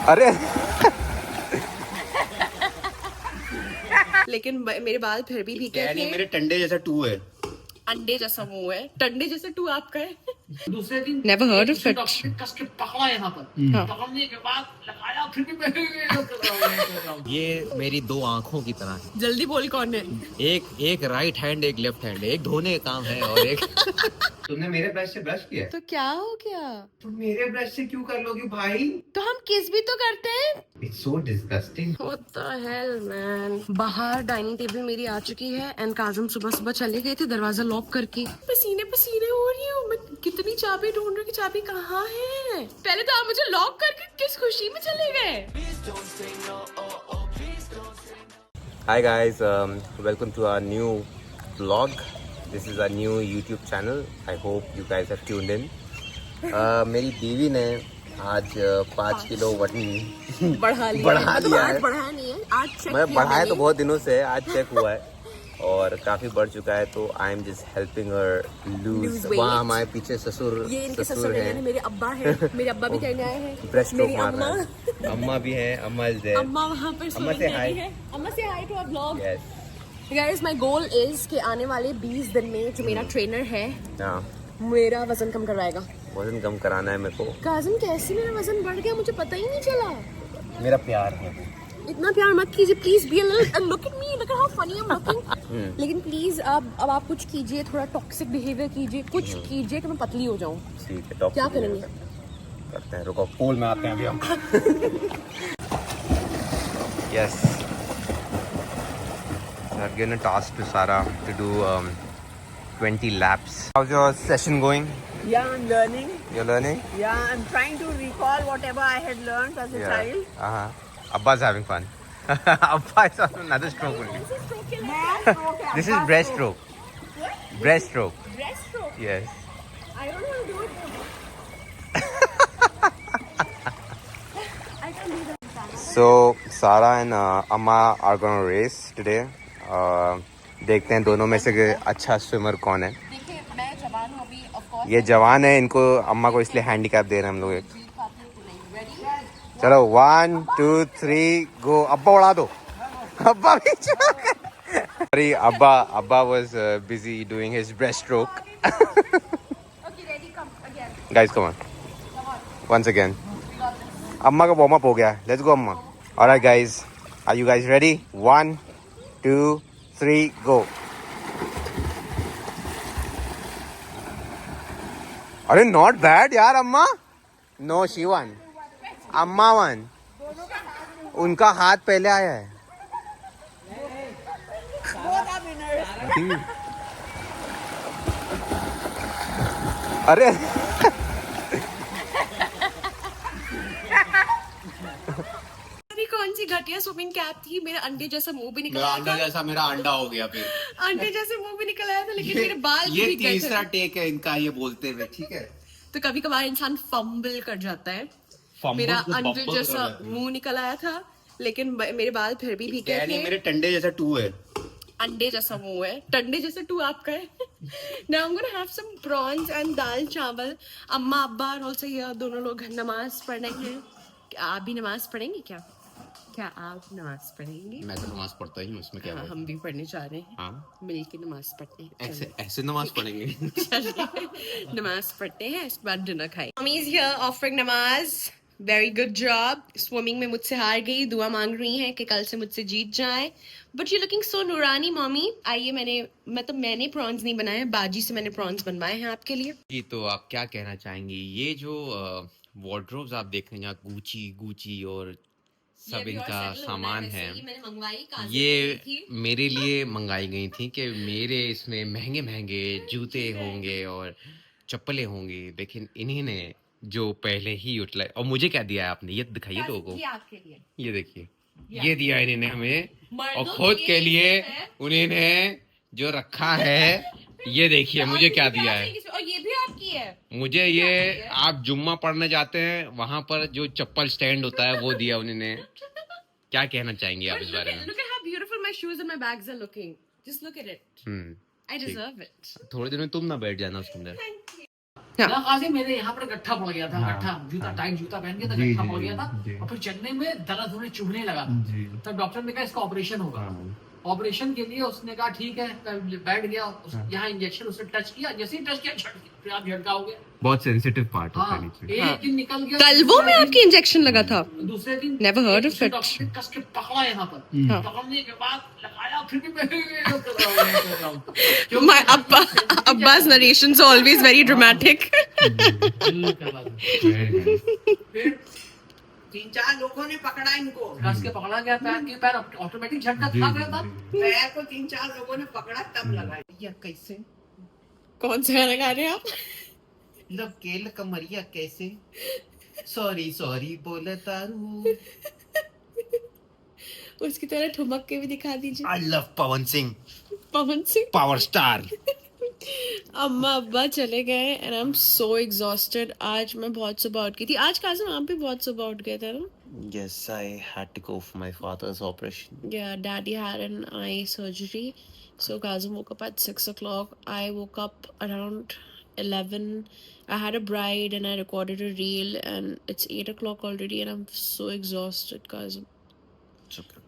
अरे लेकिन मेरे बाल फिर भी भीगे थे। मेरे टंडे जैसा टू है। अंडे जैसा मुंह है, टंडे जैसा टू आपका है। दूसरे दिन नेवर हर्ड ऑफ इट। कस के पकड़ा यहाँ पर, पकड़ने के बाद लगाया, फिर भी मैं ये मेरी दो आंखों की तरह है। जल्दी बोल कौन है? एक राइट हैंड, एक लेफ्ट हैंड, एक धोने का काम है और एक तुमने मेरे ब्रश से ब्रश किया? तो क्या हो गया? तुम मेरे ब्रश से क्यों कर लोगी भाई? तो हम किस भी तो करते हैं। It's so disgusting. What the hell, man? बाहर डाइनिंग टेबल मेरी आ चुकी है एंड काजम सुबह सुबह चले गए थे दरवाजा लॉक करके। पसीने पसीने हो रही हूँ मैं। कितनी चाबी ढूंढ रही हूँ कि चाबी कहाँ है। पहले तो आप मुझे लॉक करके किस खुशी में चले गए। Hi guys, welcome to our new vlog. This is our new YouTube channel. I hope you guys have tuned in. मेरी बीवी ने आज 5 किलो वजन बढ़ा लिया है। बढ़ाया नहीं है, आज चेक मैं किया बढ़ाया तो मैंने। बहुत दिनों से है, आज चेक हुआ है और काफी बढ़ चुका है, तो I am just helping her lose. वहाँ हमारे पीछे ससुर ये इनके ससुर है, मेरे अब्बा है। मेरे अब्बा भी कहने आए हैं। ब्रेस्ट स्ट्रोक मेरी मार रहा है। अम्मा भी है, अम्मा इज देयर। अम्मा वहाँ पर अम्मा से हाय। अम्मा से hi to our vlog. Yes guys, my goal is कि आने वाले 20 दिन में जो मेरा ट्रेनर है हाँ, मेरा वजन कम करवाएगा। वजन कम कराना है मेरे को। काजम कैसे मेरा वजन बढ़ गया, मुझे पता ही नहीं चला। मेरा प्यार है। इतना प्यार मत कीजिए please. B look at me, look at how funny I am looking. लेकिन प्लीज अब आप कुछ कीजिए, थोड़ा टॉक्सिक बिहेवियर कीजिए, कुछ कीजिए कि मैं पतली हो जाऊं। ठीक है, क्या करेंगे? करते हैं, रुको पूल में आते हैं अभी हम। Yes, I've given a task to Sara to do 20 laps. How's your session going? Yeah, I'm learning. You're learning? Yeah, I'm trying to recall whatever I had learned as a child. Abba's having fun. Abba is on another stroke only. This is breaststroke. Breaststroke. Breaststroke. Yes. I don't want to do it. I can't do that. So Sara and Amma are gonna race today. देखते हैं दोनों में से अच्छा swimmer कौन है। देखिए, मैं जवान हूँ अभी, of course। ये जवान है, इनको अम्मा को इसलिए हैंडीकैप दे रहे हैं हम लोग एक। Ready? चलो 1 2 3 गो। अब्बा उड़ा दो। अब्बा भी अरे अब्बा was busy doing his breaststroke. Okay, ready, come again. Guys, come on. Once again. अम्मा का वार्म अप हो गया। Let's go अम्मा। Alright guys, are you guys ready? 1 2 3 go. अरे नॉट बैड यार अम्मा। नो शी वन, अम्मा वन। उनका हाथ पहले आया है। अरे अरे कौन सी घटिया स्विमिंग कैप थी। मेरा अंडे जैसा मुंह भी निकल मेरा आया अंडा था। जैसा मेरा अंडा हो गया फिर। अंडे जैसे मुंह भी निकल आया था, लेकिन मेरे बाल भी ये भीग गए थे। तीसरा टेक है इनका ये बोलते हुए, ठीक है। तो कभी कभार इंसान फंबल कर जाता है। मेरा अंडे जैसा मुंह निकल आया था, लेकिन मेरे बाल फिर भी भीगे थे। मेरे टंडे जैसा टू है। अंडे जैसा मुंह है, टंडे जैसा टू आपका है। Now I'm gonna have some prawns and दाल चावल। अम्मा अब्बा और also here, दोनों लोग नमाज पढ़ने हैं। क्या आप भी नमाज पढ़ेंगे क्या? क्या आप नमाज पढ़ेंगे? मैं तो नमाज पढ़ता ही हूँ, उसमें क्या हाँ, बात? हम भी पढ़ने जा रहे हैं। हाँ, मिलके नमाज पढ़ते हैं। ऐसे ऐसे नमाज पढ़ेंगे। चलिए, नमाज पढ़ते हैं, इसके बाद डिनर खाएं। मम्मी इज हियर ऑफरिंग नमाज। Very good job. स्विमिंग में मुझसे हार गई, दुआ मांग रही हैं कि कल से मुझसे जीत जाए। बट यू लुकिंग सो नूरानी मम्मी। आइए, मैंने प्रॉन्स नहीं बनाए, बाजी से मैंने प्रॉन्स बनवाए हैं आपके लिए। जी, तो आप क्या कहना चाहेंगी? ये जो वार्डरोब्स आप देख रहे हैं, जहाँ गुची और सब इनका सामान है, ये मेरे लिए मंगाई गई थी कि मेरे इसमें महंगे महंगे जूते होंगे और चप्पलें होंगी, लेकिन इन्हीं ने जो पहले ही यूटिलाइज। और मुझे क्या दिया है आपने, ये दिखाइए लोगों को। आपके लिए ये देखिए, ये दिया इन्होंने हमें, और खुद के लिए उन्होंने जो रखा है, ये देखिए मुझे क्या दिया है। और ये भी आपकी है। मुझे ये, आप जुम्मा पढ़ने जाते हैं वहां पर जो चप्पल स्टैंड होता है वो दिया उन्होंने। क्या कहना चाहेंगे आप इस बारे में? Look at how beautiful my shoes and my bags are looking. Just look at it. I deserve it. थोड़ी देर में तुम ना बैठ जाना उसके अंदर। यहाँ काजिम मेरे यहाँ पर गट्ठा पड़ गया था, गट्ठा जूता टाइट जूता पहन के था, गट्ठा पड़ गया था और फिर चलने में दर्द होने चुभने लगा। तब डॉक्टर ने कहा इसका ऑपरेशन होगा। ऑपरेशन के लिए उसने कहा ठीक है, बैठ गया, यहाँ इंजेक्शन उसने टच किया, जैसे ही टच किया फिर आप झटका हो गया। बहुत सेंसिटिव पार्ट होता है हाँ, नीचे। एक दिन निकल गया, तलवों में आपकी इंजेक्शन लगा था? दूसरे दिन Never heard of it. Doctor ने कस के पकड़ा यहाँ पर, पकड़ने के बाद लगाया, फिर भी मैं कर रहा हूँ। My Abba's narrations are always very dramatic. फिर 3-4 लोगों ने पकड़ा इनको, कस के पकड़ा गया, पैर ऑटोमेटिक झटका खा गया था। पैर को 3-4 लोगों ने पकड़ा तब लगा। या कैसे कौन सा गाना गा रहे हैं आप? लकेल कमरिया कैसे, सॉरी सॉरी बोले तारू। उसकी तरह ठुमक के भी दिखा दीजिए। I love Pawan Singh, Pawan Singh. Power star. अम्मा अब्बा चले गए and I am so exhausted. आज मैं बहुत सुबह उठ गई थी। आज काज़म आप भी बहुत सुबह उठ गए थे ना? Yes, I had to go for my father's operation. Yeah, daddy had an eye surgery. So Kazim woke up at 6 o'clock. I woke up around 11. I had a bride and I recorded a reel and it's 8 o'clock already and I'm so exhausted, Kazim.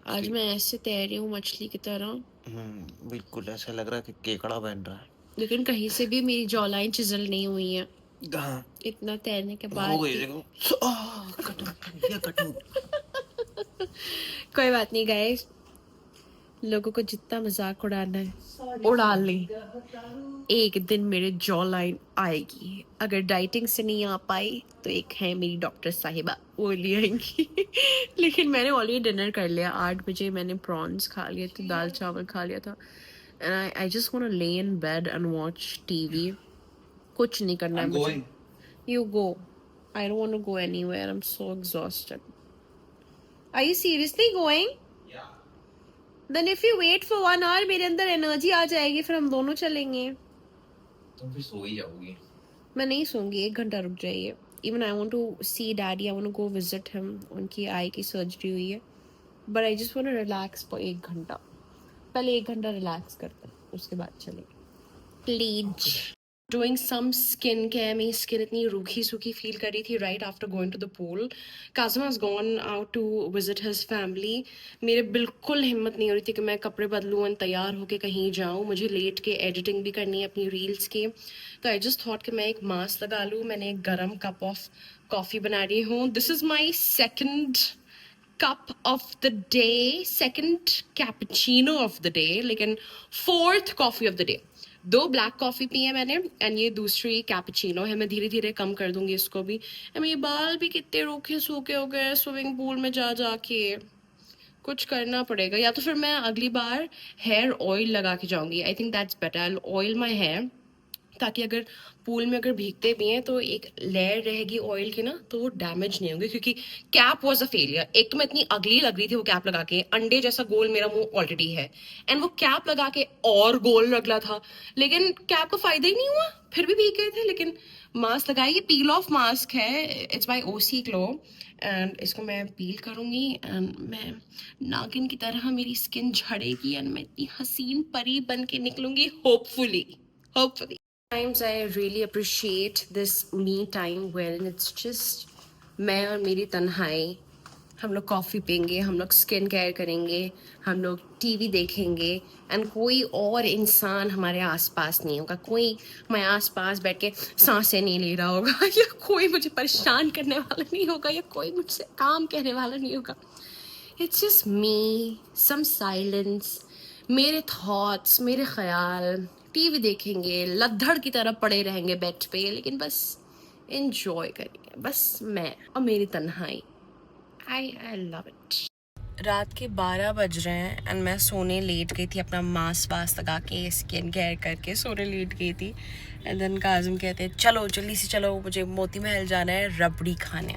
आज मैं ऐसे तैर हूँ मछली की तरह। बिल्कुल ऐसा लग रहा है कि केकड़ा बन रहा है। लेकिन कहीं से भी मेरी जॉ लाइन चिजल नहीं हुई है इतना तैरने के बाद। कोई बात नहीं गाइस, लोगों को जितना मजाक उड़ाना है उड़ा ले। एक दिन मेरे जॉ लाइन आएगी। अगर डाइटिंग से नहीं आ पाई तो एक है मेरी डॉक्टर साहिबा, वो ले आएंगी। लेकिन मैंने ऑलरेडी डिनर कर लिया। 8 बजे मैंने प्रॉन्स खा लिए थे, दाल चावल खा लिया था। And I just want to lay in bed and watch TV. कुछ नहीं करना है मुझे। You go, I don't want to go anywhere, I am so exhausted. Are you seriously going? Then if you wait for 1 hour मेरे अंदर energy आ जाएगी, फिर हम दोनों चलेंगे। तुम फिर सो ही जाओगी। मैं नहीं सोऊंगी, 1 घंटा रुक जाइए। Even I want to see daddy, I want to go visit him. उनकी आई की सर्जरी हुई है, but I just want to relax for 1 घंटा। पहले 1 घंटा रिलैक्स करते हैं, उसके बाद चलेंगे। Please doing some skin care. मेरी स्किन इतनी रूखी सूखी फील कर रही थी right after going to the pool. Kazim has gone out to visit his family. मेरे बिल्कुल हिम्मत नहीं हो रही थी कि मैं कपड़े बदलूँ और तैयार होके कहीं जाऊँ। मुझे लेट के एडिटिंग भी करनी है अपनी रील्स की, तो आई जस्ट थॉट कि मैं एक मास्क लगा लूँ। मैंने एक गरम कप ऑफ कॉफ़ी बना रही हूँ। This is my second cup of the day, second cappuccino of the day, लेकिन 4th coffee of the day। 2 black coffee P है मैंने एंड ये दूसरी कैपुचिनो है। मैं धीरे धीरे कम कर दूंगी इसको भी। एंड मेरे बाल भी कितने रूखे सूखे हो गए स्विमिंग पूल में जा के। कुछ करना पड़ेगा, या तो फिर मैं अगली बार हेयर ऑयल लगा के जाऊंगी। I think that's better. I oil my hair, ताकि अगर पूल में अगर भीगते भी हैं तो एक लेयर रहेगी ऑयल की ना, तो वो डैमेज नहीं होंगे। क्योंकि कैप वॉज अ फेलियर। एक तो मैं इतनी अगली लग रही थी वो कैप लगा के, अंडे जैसा गोल मेरा मुंह ऑलरेडी है, एंड वो कैप लगा के और गोल लगला था, लेकिन कैप का फायदा ही नहीं हुआ, फिर भी भीग गए थे। लेकिन मास्क लगाई, ये पील ऑफ मास्क है, it's by OC glow, and इसको मैं पील करूँगी एंड मैं नागिन की तरह मेरी स्किन झड़ेगी एंड मैं इतनी हसीन परी बन के निकलूंगी, hopefully. Times I really appreciate this me time wherein it's just मैं और मेरी तन्हाई। हम लोग कॉफ़ी पियेंगे, हम लोग स्किन केयर करेंगे, हम लोग टीवी देखेंगे एंड कोई और इंसान हमारे आसपास नहीं होगा। कोई हमारे आसपास बैठ के सांसें नहीं ले रहा होगा, या कोई मुझे परेशान करने वाला नहीं होगा, या कोई मुझसे काम कहने वाला नहीं होगा। It's just me, some silence, मेरे थॉट्स, मेरे ख्याल। टीवी देखेंगे, लद्दड़ की तरह पड़े रहेंगे बेड पे, लेकिन बस एंजॉय करेंगे, बस मैं और मेरी तन्हाई। आई लव इट। रात के 12 बज रहे हैं एंड मैं सोने लेट गई थी, अपना मास्क वास्क लगा के स्किन केयर करके सोने लेट गई थी। एंड देन काज़िम कहते हैं चलो जल्दी से चलो, मुझे मोती महल जाना है रबड़ी खाने।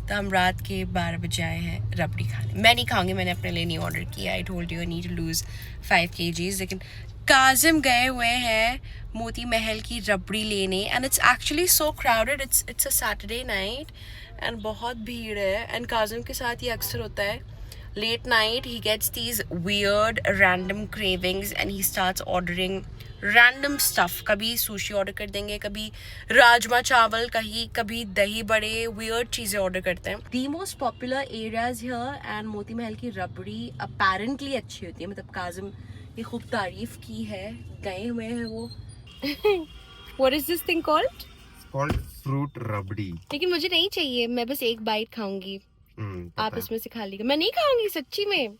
तो हम रात के 12 बजे आए हैं रबड़ी खाने। मैं नहीं खाऊंगी, मैंने अपने लिए नहीं ऑर्डर किया। I told you I need to lose 5 kgs। लेकिन काज़िम गए हुए हैं मोती महल की रबड़ी लेने and it's actually so crowded. It's a Saturday night and बहुत भीड़ है। एंड काज़िम के साथ ये अक्सर होता है, late night he gets these weird random cravings and he starts ordering random stuff, कभी सुशी ऑर्डर कर देंगे, कभी राजमा चावल, कभी दही बड़े, वियर्ड चीज़ें ऑर्डर करते हैं। The most popular areas here and Moti Mahal की रबड़ी अपेरेंटली अच्छी होती है, मतलब काजिम ने खूब तारीफ की है, गए हुए हैं वो। What is this thing called? It's called fruit रबड़ी। लेकिन मुझे नहीं चाहिए, मैं बस एक बाइट खाऊंगी। आप इसमें से खा लीजिए, मैं नहीं खाऊंगी सच्ची में।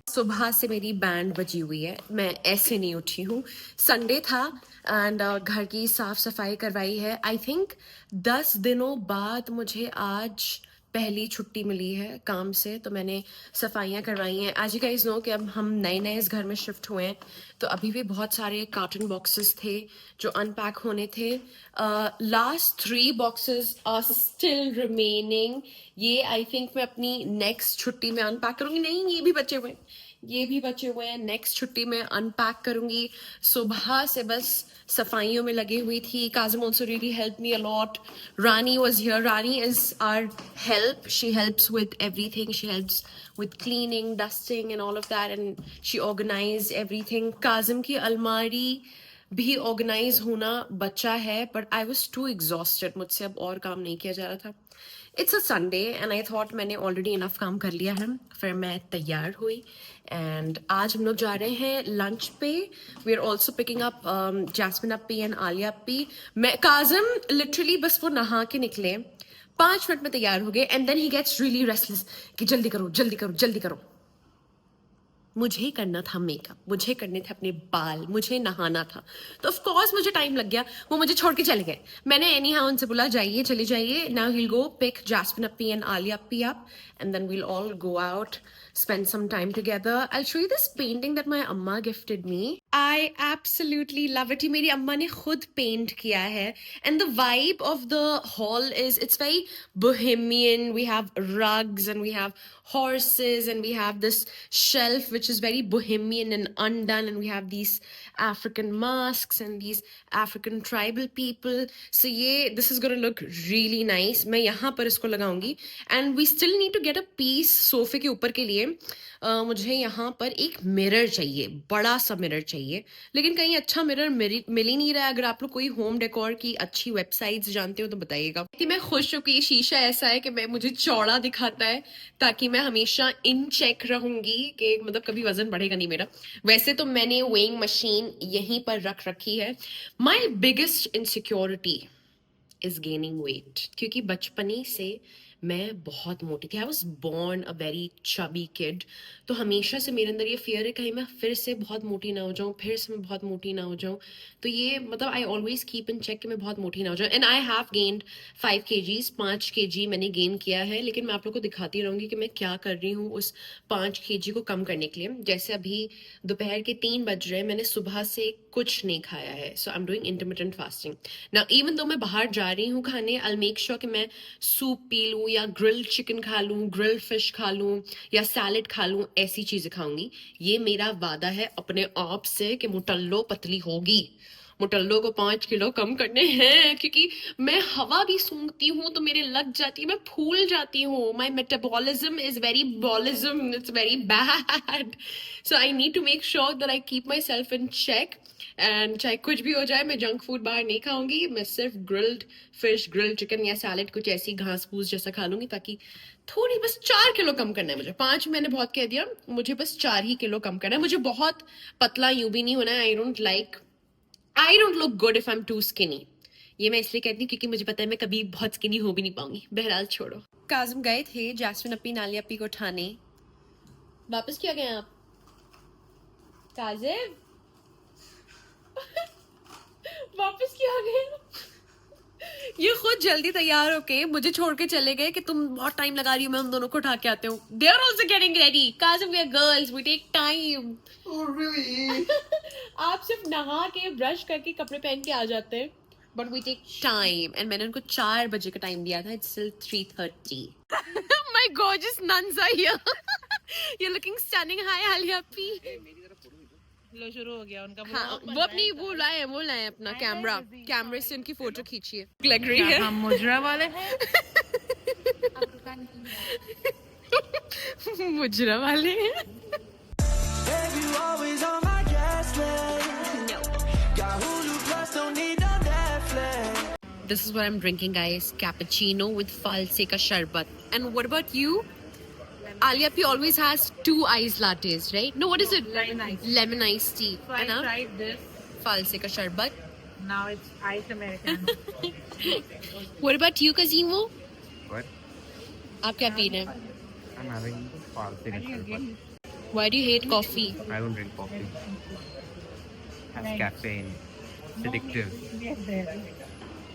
सुबह से मेरी बैंड बजी हुई है, मैं ऐसे नहीं उठी हूँ। संडे था एंड घर की साफ सफाई करवाई है। आई थिंक 10 दिनों बाद मुझे आज पहली छुट्टी मिली है काम से, तो मैंने सफाइयाँ करवाई हैं। एज यू गाइस नो कि अब हम नए इस घर में शिफ्ट हुए हैं, तो अभी भी बहुत सारे कार्टन बॉक्सेस थे जो अनपैक होने थे। Last 3 boxes are still remaining. ये आई थिंक मैं अपनी नेक्स्ट छुट्टी में अनपैक करूँगी। नहीं, ये भी बचे हुए हैं, नेक्स्ट छुट्टी में अनपैक करूँगी। सुबह से बस सफाइयों में लगी हुई थी। Kazim also really helped me a lot. Rani was here. Rani is our help. She helps with everything. She helps with cleaning, dusting and all of that, and she organized everything. Kazim की अलमारी भी ऑर्गेनाइज होना बचा है, but I was too exhausted, मुझसे अब और काम नहीं किया जा रहा था। It's a Sunday and I thought मैंने ऑलरेडी इनफ काम कर लिया है। फिर मैं तैयार हुई एंड आज हम लोग जा रहे हैं लंच पे। We are also picking up Jasmine अप्पी एंड आलिया अप्पी। मैं काजिम लिटरली बस वो नहा के निकले, 5 मिनट में तैयार हो गए and then he gets really restless कि जल्दी करो जल्दी करो जल्दी करो। मुझे करना था मेकअप, मुझे करने थे अपने बाल, मुझे नहाना था, तो ऑफ कोर्स मुझे टाइम लग गया। वो मुझे छोड़ के चले गए। मैंने एनी हाउ उनसे बोला जाइए, चले जाइए। Now he will go pick Jasmine अप्पी एंड आलिया अप्पी up and then we'll all go out, spend some time together. I'll show you this painting that my amma gifted me. I absolutely love it. ये मेरी अम्मा ने खुद paint किया है and the vibe of the hall is, it's very bohemian. We have rugs and we have horses and we have this shelf which is very bohemian and undone, and we have these African masks and these African tribal people. So this is going to look really nice. मैं यहाँ पर इसको लगाऊंगी and we still need to get a piece सोफे के ऊपर के लिए। मुझे यहाँ पर एक मिरर चाहिए, बड़ा सा मिरर चाहिए, लेकिन कहीं अच्छा मिरर मिल ही नहीं रहा है। अगर आप लोग कोई होम डेकोर की अच्छी वेबसाइट्स जानते हो तो बताइएगा। मैं खुश हूँ कि ये शीशा ऐसा है कि मुझे चौड़ा दिखाता है, ताकि मैं हमेशा इन चेक रहूंगी कि मतलब कभी वजन बढ़ेगा नहीं मेरा। वैसे तो मैंने वेइंग मशीन यहीं पर रख रखी है। My biggest insecurity is gaining weight, क्योंकि बचपने से मैं बहुत मोटी थी। I was born a very chubby kid, तो हमेशा से मेरे अंदर ये फियर है कहीं मैं फिर से बहुत मोटी ना हो जाऊँ, फिर से मैं बहुत मोटी ना हो जाऊँ। तो ये मतलब I always keep in check कि मैं बहुत मोटी ना हो जाऊँ। And I have gained 5 kgs, 5 kg मैंने गेन किया है, लेकिन मैं आप लोग को दिखाती रहूँगी कि मैं क्या कर रही हूँ उस 5 kg को कम करने के लिए। जैसे अभी दोपहर के 3 बज रहे हैं, मैंने सुबह से कुछ नहीं खाया है, so I am doing intermittent fasting. Now even though मैं बाहर जा रही हूँ खाने, आई मेक श्योर कि मैं सूप पी लूँ या ग्रिल्ड चिकन खा लूँ, ग्रिल्ड फिश खा लूँ या सैलेड खा लूँ, ऐसी चीजें खाऊंगी। ये मेरा वादा है अपने आप से कि मुटल्लो पतली होगी। मुटल्लो को 5 किलो कम करने हैं, क्योंकि मैं हवा भी सूंघती हूँ तो मेरे लग जाती है, मैं फूल जाती हूँ। माई मेटाबॉलिज्म इज वेरी बॉलिज्म, it's very bad, so I need to make sure that I keep my self in check. And चाहे कुछ भी हो जाए, मैं जंक फूड बाहर नहीं खाऊंगी। मैं सिर्फ ग्रिल्ड फिश, ग्रिल्ड चिकन या सैलेड, कुछ ऐसी घास फूस जैसा खा लूंगी, ताकि थोड़ी बस 4 किलो कम करना है मुझे। 5 मैंने बहुत कह दिया, मुझे बस 4 ही किलो कम करना है। मुझे बहुत पतला यूं भी नहीं होना है। I don't look good if I am too skinny. ये मैं इसलिए कहती हूँ क्योंकि मुझे पता है मैं कभी बहुत स्किनी हो भी नहीं पाऊंगी। बहरहाल छोड़ो। काजिम गए थे जैस्मिन अप्पी, नालिया अप्पी को उठाने। वापस क्या गए आप काजिम? वापस क्या गए? ये खुद जल्दी तैयार होके मुझे छोड़ के चले गए कि तुम बहुत टाइम लगा रही हो, मैं उन दोनों को उठा के आते हूँ। They are also getting ready. Kasim, we are girls. We take time. Oh really? आप सिर्फ नहा के ब्रश करके कपड़े पहन के आ जाते हैं, but we take time. And मैंने उनको 4 बजे का टाइम दिया था. It's still 3:30. My gorgeous nuns are here. You're looking stunning. Hi, Alia P. लो शुरू हो गया उनका। हाँ, वो अपनी वो लाए अपना कैमरे से उनकी फोटो खींचिए। लग रही है हम मुजरा वाले हैं। मुजरा वाले हैं। This is what I'm drinking, guys. Cappuccino with false ka sharbat. And what about you? Alia P always has 2 iced lattes, right? No, what is it? Lemon ice. Lemon iced tea. So I And tried this. false ka sharbat. Now it's iced Americano. What about you, Kazimo? What? आप क्या P रहे हैं? I'm having false but Why do you hate coffee? I don't drink coffee. Has caffeine. It's addictive.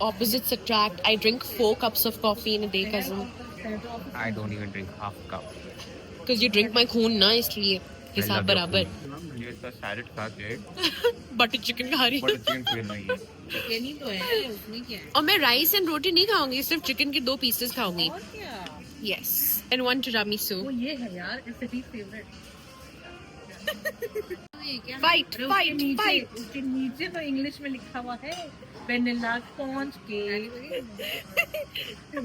Opposites attract. I drink 4 cups of coffee in a day, cousin. I don't even drink half a cup. Because you drink my खून ना, इसलिए हिसाब बराबर. ये इसका salad खा के butter chicken खा रही बटर हूँ. चिकन फील नहीं है. यही तो है, उसमें क्या है? और मैं राइस एंड रोटी नहीं खाऊंगी, सिर्फ चिकन के 2 पीसेस खाऊंगी. और क्या? Yes. And 1 tiramisu. वो ये है यार, it's a favorite. Fight, fight, fight. उसके नीचे तो इंग्लिश में लिखा हुआ है वेनिला स्पॉन्ज केक.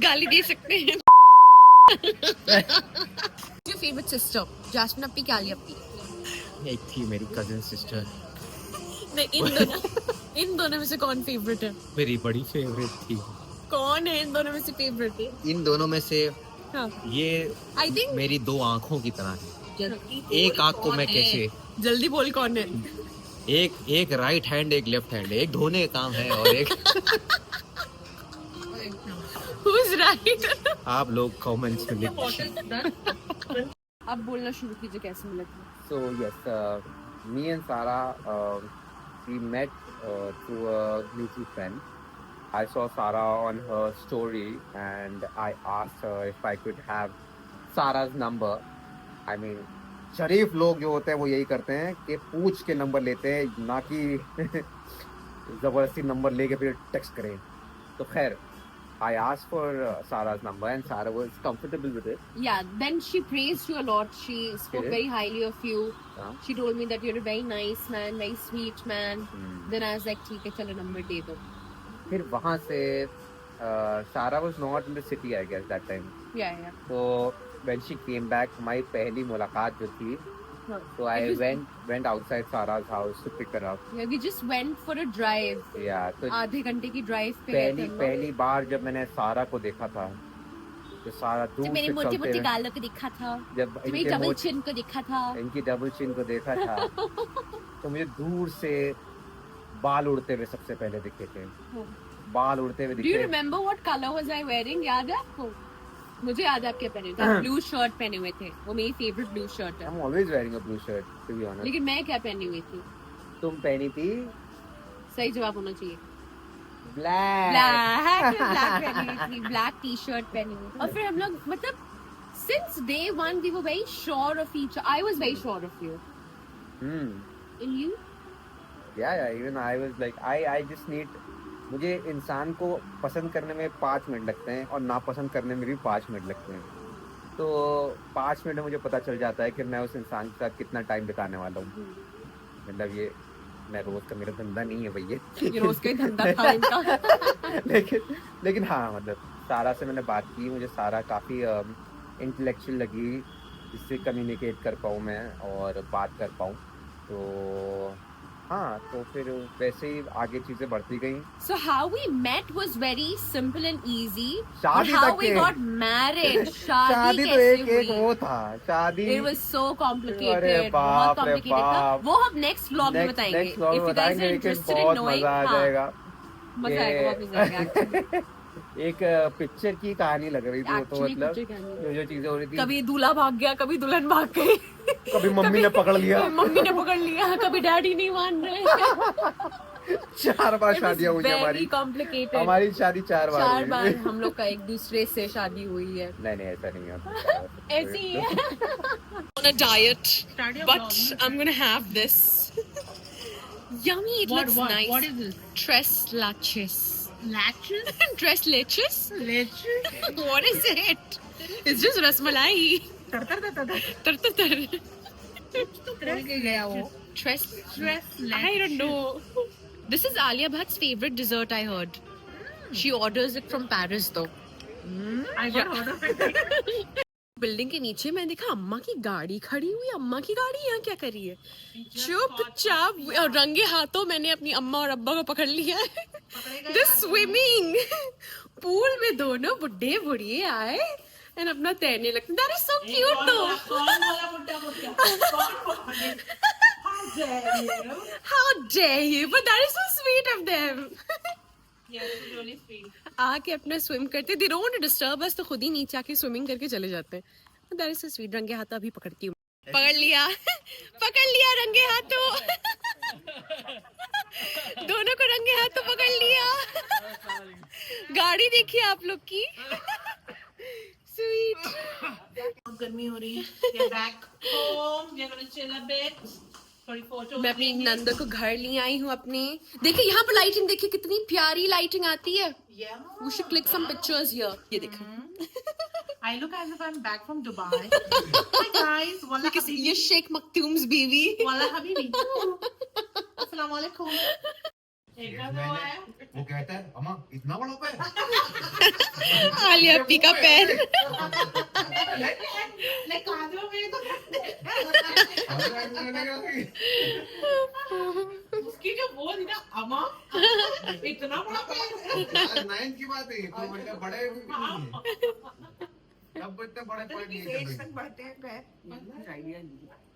गाली दे सकते हैं. Your favorite sister? Jasmine अपी क्या ली अपी? एक थी मेरी कजिन सिस्टर. नहीं, इन दोनों में से कौन फेवरेट है? मेरी बड़ी फेवरेट थी. कौन है इन दोनों में से फेवरेट है? इन दोनों में से हाँ. ये I think मेरी 2 आंखों की तरह है. जल्दी एक आंख को मैं कैसे जल्दी बोल कौन है? एक राइट हैंड एक लेफ्ट हैंड. एक धोने का काम है और एक Who's right? आप लोग कमेंट्स में लिखिए. अब बोलना शुरू कीजिए कैसे मिला था. So yes, me and Sarah, we met through a mutual friend. I saw Sarah on her story and I asked her if I could have Sarah's number. I mean, शरीफ लोग जो होते हैं वो यही करते हैं कि पूछ के नंबर लेते हैं, ना कि ज़बरदस्ती नंबर लेके फिर टेक्स्ट करें. तो खैर, I asked for Sarah's number and Sarah was comfortable with it. Yeah, then she praised you a lot. She spoke Okay. very highly of you. हाँ. She told me that you're a very nice man, very sweet man. Then I was like, ठीक है, चलो number दे दो. फिर वहाँ से Sarah was not in the city, I guess, that time. Yeah, yeah. So when she came back, हमारी पहली मुलाकात जो थी, Huh. so I It was- went outside Sarah's house to pick her up. Yeah, we just went for a drive. Yeah, तो आधे घंटे की drive पे गए थे हम लोग. पहली बार जब मैंने सारा को देखा था, तो सारा दूर जब मेरे से मोटी चलते मोटी हुए, गालों को देखा था, जब मेरी इनके डबल चिन को देखा था. इनकी डबल चिन को देखा था, तो मुझे दूर से बाल उड़ते हुए सबसे पहले दिखे थे. बाल उड़ते हुए Do you दिखे. remember what color was I wearing? याद है आपको? मुझे याद है आप क्या पहने थे. ब्लू शर्ट पहने हुए थे. वो मेरी फेवरेट ब्लू शर्ट है. I'm always wearing a blue shirt, to be honest. लेकिन मैं क्या पहनी हुई थी? तुम पहनी थी सही जवाब होना चाहिए. ब्लैक. ब्लैक पहनी हुई थी. ब्लैक टी शर्ट पहनी हुई थी. और फिर हम लोग मतलब since day one we were very sure of each. I was very sure of you. And you? Yeah, even I was like, I just need, मुझे इंसान को पसंद करने में 5 मिनट लगते हैं और नापसंद करने में भी 5 मिनट लगते हैं. तो 5 मिनट में मुझे पता चल जाता है कि मैं उस इंसान के साथ कितना टाइम बिताने वाला हूँ. मतलब ये मैं रोज का मेरा धंधा नहीं है भैया. ये रोज का ही धंधा था इनका. लेकिन हाँ, मतलब सारा से मैंने बात की. मुझे सारा काफ़ी इंटेलेक्चुअल लगी, जिससे कम्युनिकेट कर पाऊँ मैं और बात कर पाऊँ. तो हाँ, तो फिर वैसे ही आगे चीजें बढ़ती गई. So how we met was very simple and easy. शादी But how तक we के- got married. शादी तो कैसे एक हुई? वो था. शादी It was so complicated. अरे बाप बहुत रे complicated था. बाप. वो हम next vlog में बताएंगे. नेक्स्ट व्लॉग If में you guys बताएंगे, are लेकिन interested in बहुत knowing, मजा आ हाँ, जाएगा. मजा आएगा, बहुत मजा आएगा actually. एक पिक्चर की कहानी लग रही थी वो. तो Actually, मतलब picture कहानी. जो जो चीजें हो रही थी, कभी दूल्हा भाग गया, कभी दुल्हन भाग गई. कभी मम्मी ने पकड़ लिया, कभी मम्मी ने पकड़ लिया, कभी डैडी नहीं मान रहे. 4 बार शादियां हुई हैं Very हमारी. complicated. हमारी शादी 4 बार 4 हुई बार है. हम लोग का एक दूसरे से शादी हुई है. नहीं ऐसा नहीं है. ऐसी ही है. On a diet, Start your but vlog. I'm gonna have this. Yummy, it looks nice. What is this? Tres laches. Latches? Tres leches? Latches? What is it? It's just rasmalai. तर तर तर तर. Tar tar tar. तर के गया वो. Tres. Stress. I don't know. This is Alia Bhatt's favorite dessert, I heard. She orders it from Paris though. I got out of it. Building के नीचे मैंने देखा अम्मा की गाड़ी खड़ी हुई। अम्मा की गाड़ी यहाँ क्या कर रही है? चुपचाप और रंगे हाथों मैंने अपनी अम्मा और अब्बा को पकड़ लिया है। द स्विमिंग पूल में दोनों बुढ़े बुढ़िए आए एंड अपना तैरने लगते। That is so cute though. How dare you, but that is so sweet of them. आके अपना स्विम करते, they don't want to disturb us, तो खुद ही नीचे आके स्विमिंग करके चले जाते हैं। That is so sweet. रंगे हाथ अभी पकड़ती हूँ। पकड़ लिया पकड़ लिया रंगे हाथों। दोनों को रंगे हाथों पकड़ लिया। गाड़ी देखिए आप लोग की। स्वीट। गर्मी हो रही है। Back home, we are gonna chill a bit. मैं अपनी नंद को घर ले आई हूँ अपने। देखिए यहाँ पर लाइटिंग, देखिए कितनी प्यारी लाइटिंग आती है। We should click some pictures here. ये देखो। I look as if I'm back from Dubai. Hi guys, wallah habibi. ये शेख मखतूम्स बीवी। Wallah habibi. अस्सलाम वालेकुम। वो कहता है अम्मा इतना बड़ा पैर। आलिया अप्पी का पैर। उसकी जो वो थी ना अम्मा इतना बड़ा पैर। 9 की बात है, तो मतलब बड़े भी नहीं है। तब इतने बड़े पैर नहीं थे। बढ़ते हैं पैर।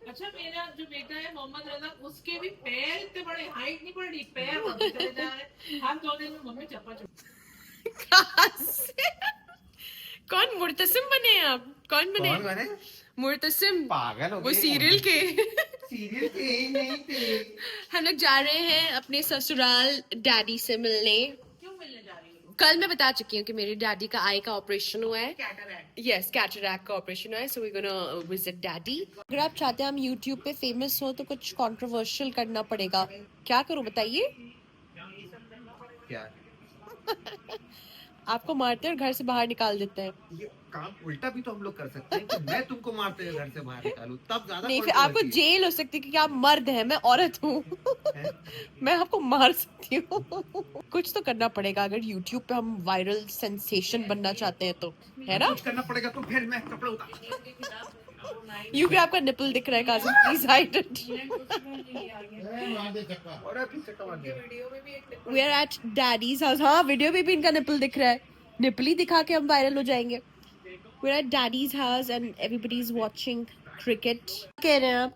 अच्छा मेरा जो बेटा है मोहम्मद रजा, उसके भी पैर इतने बड़े, हाइट नहीं बढ़ी, पैर बढ़ते चले जा रहे हैं। हम दोनों में मम्मी चप्पा कौन मुर्तसिम बने आप? कौन बने? कौन बने? मुर्तसिम, पागल हो वो गए। सीरियल के। सीरियल के ही नहीं थे। हम लोग जा रहे हैं अपने ससुराल डैडी से मिलने। क्यों मिलने जा रही हो? कल मैं बता चुकी हूँ कि मेरे डैडी का आई का ऑपरेशन हुआ है। कैटरैक्ट। यस, कैटरैक्ट का ऑपरेशन हुआ है, so we gonna visit daddy. अगर आप चाहते हैं हम यूट्यूब पे फेमस हो तो कुछ कंट्रोवर्शियल करना पड़ेगा। क्या करूं बताइए? क्या? आपको मारते हैं और घर से बाहर निकाल देते हैं। ये काम उल्टा भी तो हम लोग कर सकते हैं कि मैं तुमको मारते हुए घर से बाहर निकालूं, तब ज्यादा नहीं, फिर controversy आपको है। जेल हो सकती है क्योंकि आप मर्द हैं, मैं औरत हूँ। हैं? मैं आपको मार सकती हूँ। कुछ तो करना पड़ेगा अगर यूट्यूब पे हम वायरल सेंसेशन बनना चाहते हैं तो, है ना? कुछ करना पड़ेगा तो फिर मैं कपड़े उतार। यू भी आपका निपल दिख रहा है काजिम, प्लीज हाइड इट। और अभी से कमा दिया। We are at daddy's house. हाँ, वीडियो में भी इनका निपल दिख रहा है। निपल ही दिखा के हम वायरल हो जाएंगे। We are at daddy's house and everybody is watching cricket. कह रहे हैं आप?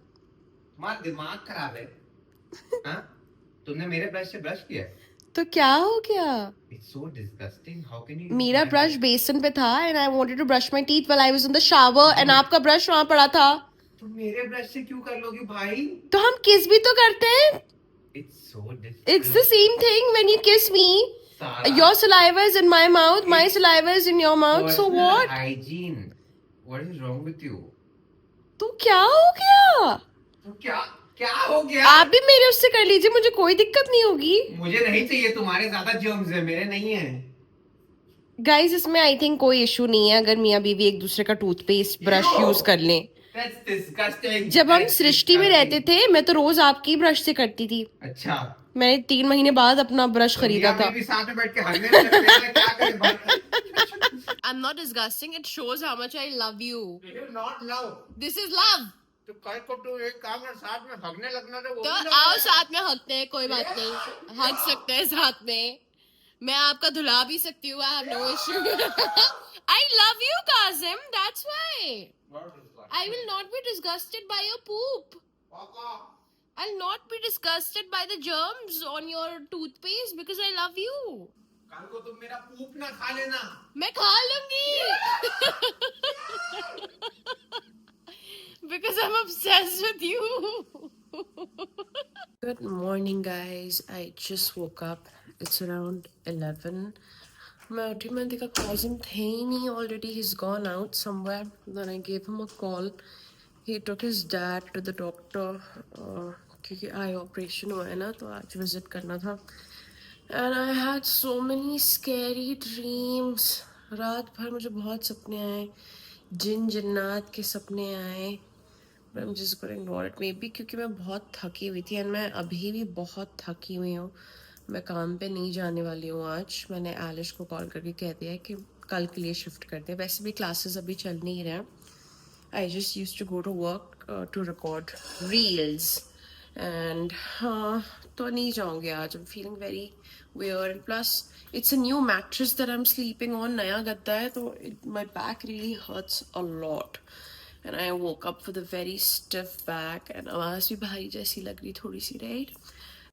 तुम्हारा दिमाग खराब है। हाँ? तुमने मेरे ब्रश से ब्रश किया? तो क्या हो गया? It's so disgusting. How can you? मेरा ब्रश बेसन पे था and I wanted to brush my teeth while I was in the shower and आपका ब्रश वहां पड़ा था। तुम मेरे ब्रश से क्यों कर लोगी भाई? तो हम किस भी तो करते हैं। It's so disgusting. It's the same thing when you kiss me. सारा Your saliva is in my mouth, my saliva is in your mouth. So personal what? hygiene. What is wrong with you? तो क्या हो गया? तो क्या हो गया? आप भी मेरे उससे कर लीजिए, मुझे कोई दिक्कत नहीं होगी। मुझे नहीं चाहिए, तुम्हारे ज्यादा जर्म्स है, मेरे नहीं है। गाइस, इसमें आई थिंक कोई इशू नहीं है अगर मियाँ बीवी एक दूसरे का टूथपेस्ट ब्रश Ew! यूज कर लें। That's disgusting. जब हम That's सृष्टि में disgusting. रहते थे मैं तो रोज आपकी ब्रश से करती थी। अच्छा। मैंने 3 महीने बाद अपना ब्रश खरीदा मियां था। बीवी साथ में बैठ के हंसने लगते हैं, क्या करें भाई? I'm not disgusting. It shows how much I love you. You do not love. This is love. तो कल को तू एक काम कर, साथ में हगने लगना तो वो तो भी लग आओ रहा है। साथ में हंसते हैं, कोई बात नहीं, हंस सकते हैं साथ में। मैं आपका धुला भी सकती हूँ, I have no issue. I love you, Kazim. That's why. I will not be disgusted by your poop. पापा, I'll not be disgusted by the germs on your toothpaste because I love you. कल को तुम मेरा पूप ना खा लेना। मैं खा लूंगी। Because I'm obsessed with you. Good morning, guys. I just woke up. It's around 11. मैं उठी, मैंने देखा Kazim थे ही नहीं. Already he's gone out somewhere. Then I gave him a call. He took his dad to the doctor. क्योंकि I operation हुआ है ना, तो आज विजिट करना था. And I had so many scary dreams. रात भर मुझे बहुत सपने आए, जिन जिन्नात के सपने आए. But I'm just gonna ignore it maybe क्योंकि मैं बहुत थकी हुई थी. एंड मैं अभी भी बहुत थकी हुई हूँ. मैं काम पे नहीं जाने वाली हूँ आज. मैंने एलिश को कॉल करके कह दिया है कि कल के लिए शिफ्ट कर दे. वैसे भी क्लासेस अभी चल नहीं रहे हैं, I just used to go to work to record reels. And तो नहीं जाऊंगी आज. I'm feeling very weird. And plus, it's a new mattress that I'm sleeping on. नया गद्दा है तो my back really hurts a lot. And I woke up with a very stiff back. And आवाज़ भी भारी जैसी लग रही थोड़ी सी, right?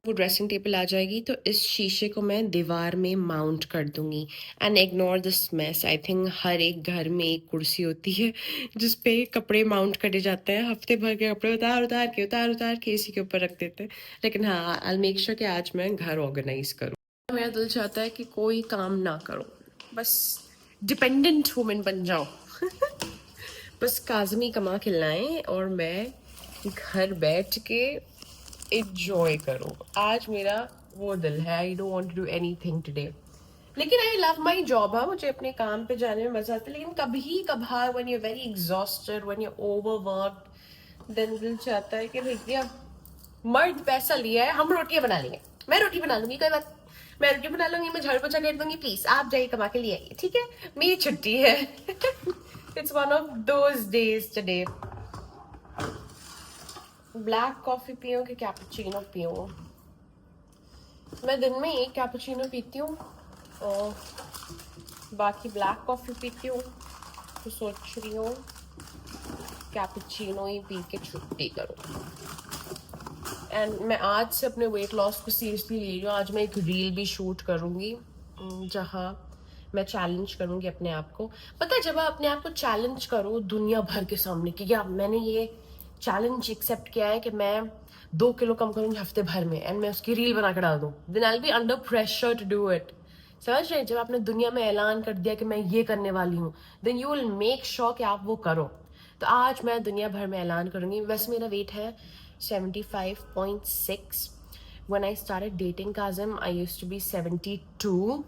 वो ड्रेसिंग टेबल आ जाएगी तो इस शीशे को मैं दीवार में माउंट कर दूंगी. And ignore this mess. I think हर एक घर में एक कुर्सी होती है जिस पे कपड़े माउंट करे जाते हैं. हफ्ते भर के कपड़े उतार के इसी के ऊपर रख देते हैं. लेकिन हाँ, आई मेक श्योर कि आज मैं घर ऑर्गेनाइज करूँ. मेरा दिल चाहता है कि कोई काम ना करो, बस डिपेंडेंट वुमेन बन जाओ. बस काज़मी कमा के लाएं और मैं घर बैठ के enjoy करो. आज मेरा वो दिल है. I don't want to do anything today. लेकिन I love my job. हाँ, मुझे अपने काम पे जाने में मजा आता है. लेकिन कभी कभार when you're very exhausted, when you're overworked, then दिल चाहता है कि भैया मर्द पैसा लिया है, हम रोटियां बना लेंगे. मैं रोटी बना लूंगी, कोई बात. मैं रोटी बना लूंगी, मैं झाड़ू पोछा कर दूंगी. प्लीज आप जाइए कमा के लिए आइए, ठीक है? मेरी छुट्टी है. It's one of those days today. Black coffee पियो कि कैपुचिनो पियो? मैं दिन में एक कैपुचिनो पीती हूँ और बाकी ब्लैक कॉफी पीती हूँ. तो सोच रही हूँ कैपुचिनो ही पी के छुट्टी करूँ. एंड मैं आज से अपने वेट लॉस को सीरियसली ले रही हूँ. आज मैं एक रील भी शूट करूँगी जहाँ मैं चैलेंज करूँगी अपने आप को. पता है, जब आप अपने आप को चैलेंज करो दुनिया भर के सामने कि या मैंने ये चैलेंज एक्सेप्ट किया है कि मैं 2 किलो कम करूँगी हफ्ते भर में, एंड मैं उसकी रील बना कर डाल दूँ, then I will be under pressure to do it. समझ रहे हैं? जब आपने दुनिया में ऐलान कर दिया कि मैं ये करने वाली हूँ, then you will make sure कि आप वो करो. तो आज मैं दुनिया भर में ऐलान करूँगी. वैसे मेरा वेट है 75.6. When I started dating Kazim I used to be 72.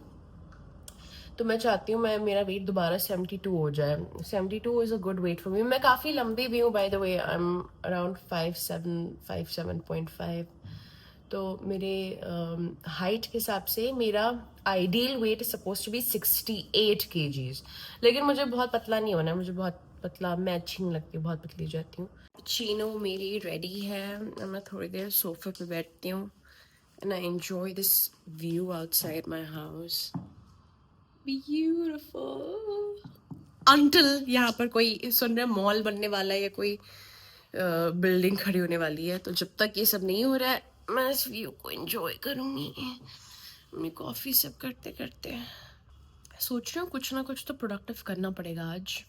तो मैं चाहती हूँ मेरा वेट दोबारा 72 हो जाए. 72 is a good weight for me. मैं काफ़ी लंबी भी हूँ, by the way. I am around 57.5. तो मेरे हाइट के हिसाब से मेरा ideal weight is suppose to be 68 kgs. लेकिन मुझे बहुत पतला नहीं होना है. मुझे बहुत पतला मैं अच्छी नहीं लगती, बहुत पतली जाती हूँ. चीनो मेरी रेडी है. मैं थोड़ी देर सोफे पे बैठती हूँ and I enjoy this view outside my house. Beautiful. Until यहाँ पर कोई सुन रहा है मॉल बनने वाला है या कोई बिल्डिंग खड़ी होने वाली है. तो जब तक ये सब नहीं हो रहा है मैं इस व्यू को एंजॉय करूँगी. मैं कॉफ़ी सब करते करते सोच रही हूँ कुछ ना कुछ तो प्रोडक्टिव करना पड़ेगा आज.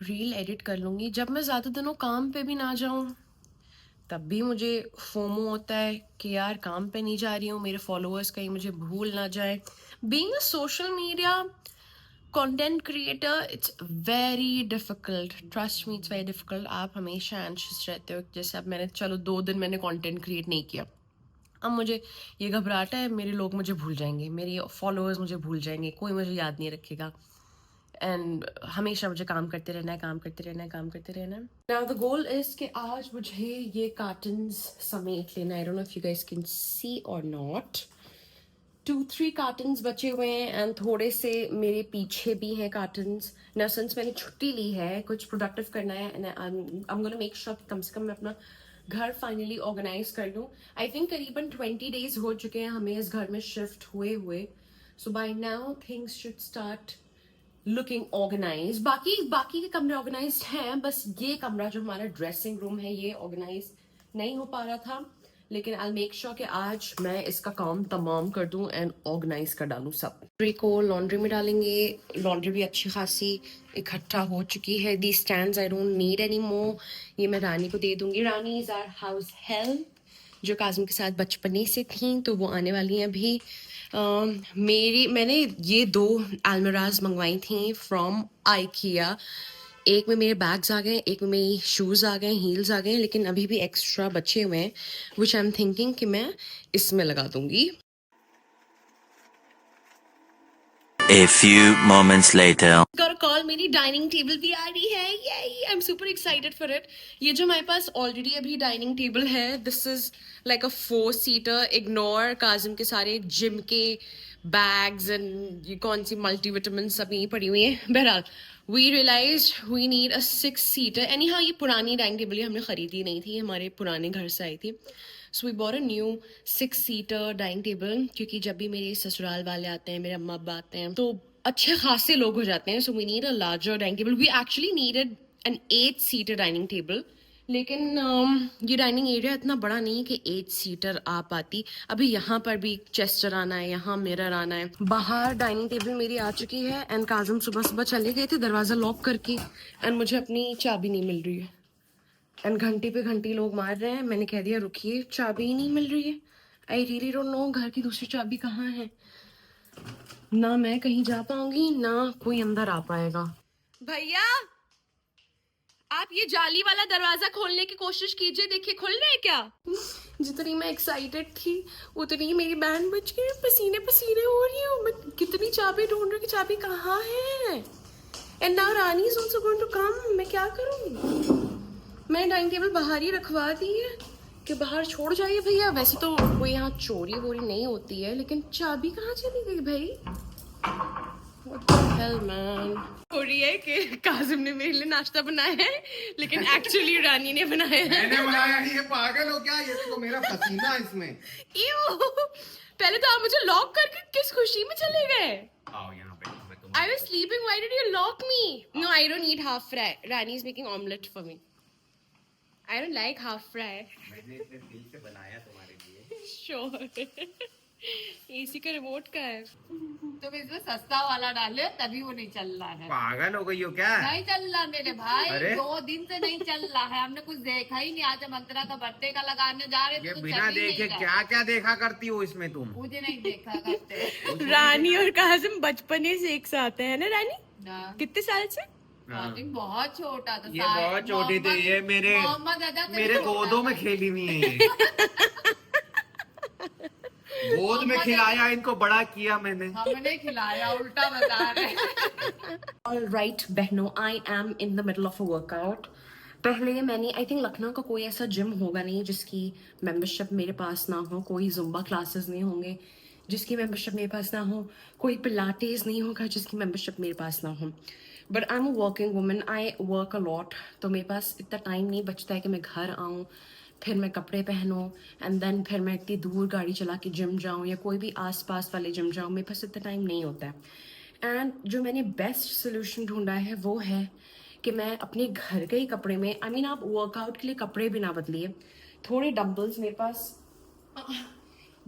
रील एडिट कर लूँगी. जब मैं ज़्यादा दिनों काम पे भी ना जाऊँ तब भी मुझे फोमो होता है कि यार काम पे नहीं जा रही हूँ, मेरे फॉलोअर्स कहीं मुझे भूल ना जाए. Being a social media content creator it's very difficult. Trust me, it's very difficult. आप हमेशा एंशियस रहते हो. जैसे अब मैंने 2 दिन मैंने कंटेंट क्रिएट नहीं किया. अब मुझे ये घबराहट है मेरे लोग मुझे भूल जाएंगे, मेरे फॉलोअर्स मुझे भूल जाएंगे, कोई मुझे याद नहीं रखेगा. एंड हमेशा मुझे काम करते रहना है. नाउ द गोल इज कि आज मुझे ये कार्टन्स समेट लेना. I don't know if you guys can see और नॉट. 2-3 कार्टन्स बचे हुए हैं एंड थोड़े से मेरे पीछे भी हैं कार्टन्स. ना सिंस मैंने छुट्टी ली है, कुछ प्रोडक्टिव करना है and I am gonna make sure कम से कम मैं अपना घर फाइनली ऑर्गेनाइज कर लूँ. आई थिंक करीबन 20 days हो चुके हैं हमें इस घर में शिफ्ट हुए. So by now things should start looking organize. बाकी के कमरे ऑर्गेनाइज हैं, बस ये कमरा जो हमारा ड्रेसिंग रूम है ये ऑर्गेनाइज नहीं हो पा रहा था. लेकिन आई मेक श्योर कि आज मैं इसका काम तमाम कर दूं एंड ऑर्गेनाइज कर डालूं सब. लॉन्ड्री को लॉन्ड्री में डालेंगे. लॉन्ड्री भी अच्छी खासी इकट्ठा हो चुकी है. The stands I don't need any more. ये मैं रानी को दे दूंगी. Rani is our house help जो काज़िम के साथ बचपने से थी, तो वो आने वाली हैं अभी. मैंने ये 2 अलमीराज मंगवाई थी फ्रॉम IKEA. एक में मेरे बैग्स आ गए, एक में मेरी शूज़ आ गए, हील्स आ गए. लेकिन अभी भी एक्स्ट्रा बचे हुए हैं विच आई एम थिंकिंग कि मैं इसमें लगा दूंगी. A few moments later. got a call, मेरी डाइनिंग टेबल भी आ रही है. ये I am super excited for it. ये जो हमारे पास ऑलरेडी अभी डाइनिंग टेबल है, this is like a 4-seater. Ignore Kazim के सारे जिम के बैग्स एंड ये कौन सी मल्टीविटामिन सब यहीं पड़ी हुई हैं. बहरहाल we realized we need a 6-seater. Anyhow, ये पुरानी डाइनिंग टेबल ये हमने खरीदी नहीं थी, हमारे पुराने घर से आई थी. So we bought a new 6-seater dining table, क्योंकि जब भी मेरे ससुराल वाले आते हैं, मेरे अम्मा अब्बा आते हैं, तो अच्छे खासे लोग हो जाते हैं. So we need a larger dining table. We actually needed an 8-seater dining table, लेकिन ये डाइनिंग एरिया इतना बड़ा नहीं कि 8-सीटर आ पाती. अभी यहाँ पर भी चेस्टर आना है, यहाँ मिरर आना है. बाहर डाइनिंग टेबल मेरी आ चुकी है एंड काजम सुबह सुबह चले गए थे दरवाज़ा लॉक करके, एंड मुझे अपनी चाबी नहीं मिल रही है. एंड घंटी पे घंटी लोग मार रहे हैं. मैंने कह दिया रुकिए, चाबी ही नहीं मिल रही है. आई रियली डोंट नो घर की दूसरी चाबी कहाँ है. ना मैं कहीं जा पाऊंगी, ना कोई अंदर आ पाएगा. भैया, आप ये जाली वाला दरवाजा खोलने की कोशिश कीजिए, देखिए खुल रहा है क्या. जितनी मैं एक्साइटेड थी उतनी मेरी बैंड बज गई, पसीने पसीने हो रही हूँ. मैं कितनी चाबी ढूंढ रही हूँ कि चाबी कहाँ है. And now Rani is also going to come. मैं क्या करूँ. मैंने डाइनिंग टेबल बाहर ही रखवा दी है कि बाहर छोड़ जाइए भैया. वैसे तो कोई यहाँ चोरी वोरी नहीं होती है, लेकिन चाबी कहाँ चली गई भाई. What the hell, man? हो रही है कि काजिम ने मेरे लिए नाश्ता बनाया है, लेकिन एक्चुअली रानी ने बनाया है. मैंने बनाया. ये पागल हो क्या. ये देखो मेरा पसीना इसमें. पहले तो आप मुझे लॉक करके किस खुशी में चले गए. आओ यहाँ पे. I was sleeping. Why did you lock me? No, I don't eat half fry. Rani is making omelette for me. I don't like half fry. मैंने इतने दिल से बनाया तुम्हारे लिए. Sure. एसी का रिमोट का है. तुम इसमें सस्ता वाला डाले तभी वो नहीं चल रहा है. पागल हो गई हो क्या. नहीं चल रहा मेरे भाई. अरे? 2 दिन से नहीं चल रहा है. हमने कुछ देखा ही नहीं. आज हम अंतरा का बर्थडे का लगाने जा रहे थे ये तो बिना चल ही देखे नहीं रहा. क्या क्या देखा करती हो इसमें तुम. मुझे नहीं देखा करते. रानी और काजिम बचपने से एक साथ हैं ना रानी. ना. कितने साल से. काजिम बहुत छोटा था. ये बहुत छोटे थे. ये मेरे मोहम्मद अदा से मेरे भी छोटा गोदों में था. खेली हुई है ये. गोद में खिलाया इनको, बड़ा किया मैंने. हमने खिलाया. उल्टा बता रहे. All right, बहनों, I am in the middle of a workout. पहले मैंने आई थिंक लखनऊ का कोई ऐसा जिम होगा नहीं जिसकी मेंबरशिप मेरे पास ना हो. कोई जुम्बा क्लासेस नहीं होंगे जिसकी मेंबरशिप मेरे पास ना हो. कोई पिलाटेस नहीं होगा जिसकी मेंबरशिप मेरे पास ना हो. But I am a working woman. I work a lot. तो मेरे पास इतना टाइम नहीं बचता है कि मैं घर आऊँ, फिर मैं कपड़े पहनूँ, एंड देन फिर मैं इतनी दूर गाड़ी चला के जिम जाऊँ या कोई भी आसपास वाले जिम जाऊँ. मेरे पास इतना टाइम नहीं होता है. एंड जो मैंने बेस्ट सोल्यूशन ढूंढा है वो है कि मैं अपने घर के ही कपड़े में, आई मीन आप वर्कआउट के लिए कपड़े भी ना बदलिए. थोड़े डम्बल्स मेरे पास